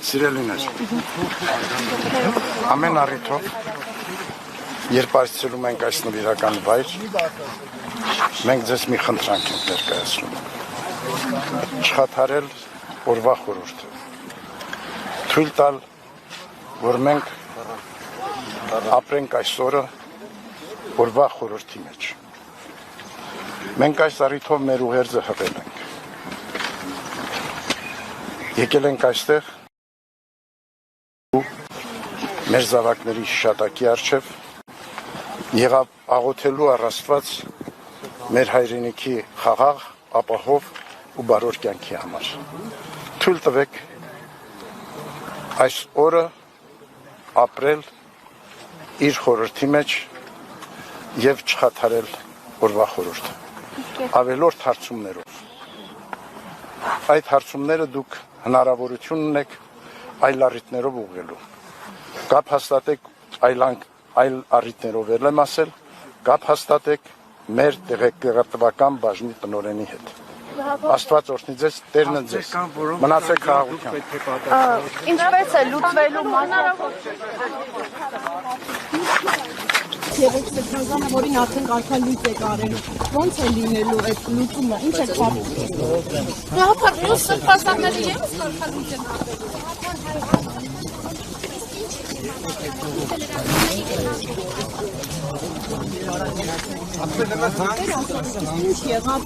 Սիրելիներ, ամեն առիթով, երբ այցելում ենք այս նվիրական վայր, մենք ձեզ մի խնդրանք ենք ներկայացնում, չխաթարել օրվա խորհուրդը, թույլ տալ, որ մենք ապրենք այս օրը օրվա խորհրդի մեջ, մենք այս առիթով մեր ուղերձը հղել ենք, եկել ենք այստեղ մեր զավակների հիշատակի առջև եղավ աղոթելու առ Աստված մեր հայրենիքի խաղաղ, ապահով ու բարոր կյանքի համար։ Թույլ տվեք այս օրը ապրել իր խորհրդի մեջ եւ չխաթարել օրվա խորհուրդը։ Ավելորդ հարցումներով։ Այդ հարցումները դուք հնարավորություն ունեք այլ առիթներով ուղղելու։ Կապ հաստատեք այլ առիթներով եմ ասել, կապ հաստատեք մեր տեղեկատվական բաժնի տնօրենի հետ։ Աստված օրհնի ձեզ, Տերն ձեզ։ Մնացեք խաղաղությամբ։ Ինչպես է լուծվելու Եվ սեփական որին արդեն կարգալույց է կարել, ո՞նց է լինելու այդ լուծումը, ինչ է կապում։ Հապար մյուս սրբազանները ևս կարգալույց են Ինչ եղավ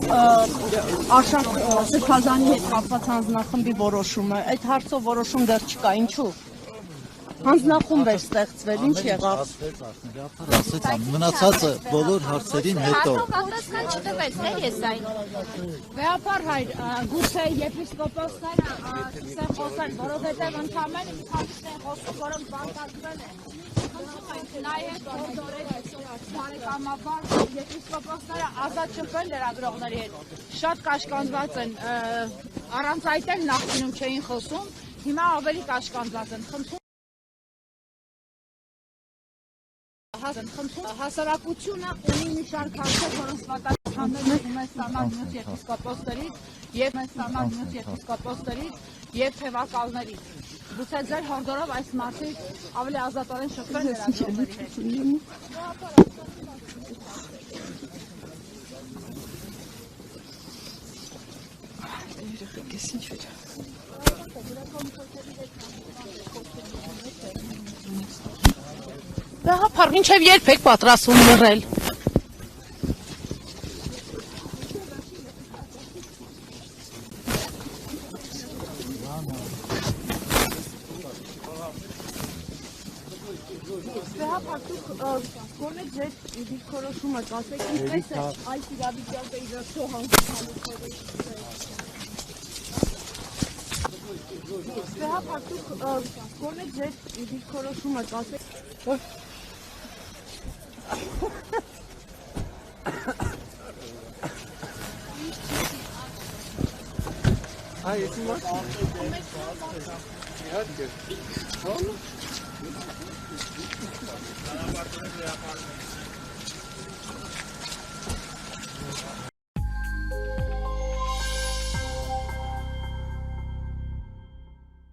Արշակ Սրբազանի հետ կապված հանձնախմբի որոշումը, այդ հարցով որոշում դեռ չկա, ինչու։ Հանձնախումբ էր ստեղծվել, ինչ եղավ։ Մնացածը բոլոր հարցերին հետո։ Պատասխան չտվեց, ես այն։ Վեհապար հայր, գուցե եպիսկոպոսները սկսեն խոսել, որովհետև ընդամենը մի քանի խոսք, որոնք բանտարկվել են։ Նաև բոլորը բարեկամաբար եպիսկոպոսները ազատ չփել լրագրողների հետ։ Շատ կաշկանդված են, առանց այդ էլ նախկինում չէին խոսում, հիմա ավելի կաշկանդված են։ Հասարակությունը ունի մի շարք հարցեր, որոնց պատասխանները ունեն ստանալ մյուս եպիսկոպոսներից եւ թևակալներից։ Գուցե ձեր հորդորով այս մարդիկ ավելի ազատորեն շփվեն լրագրողների հետ։ Հապար, մինչև երբ եք պատրաստվում լռել։ Հապար, դուք գոնե ձեր դիրքորոշումը կասեք, ինչպես է այս իրավիճակը իրացո հանգստանալու։ Հապար, դուք գոնե ձեր դիրքորոշումը կասեք։ Ay, es un más.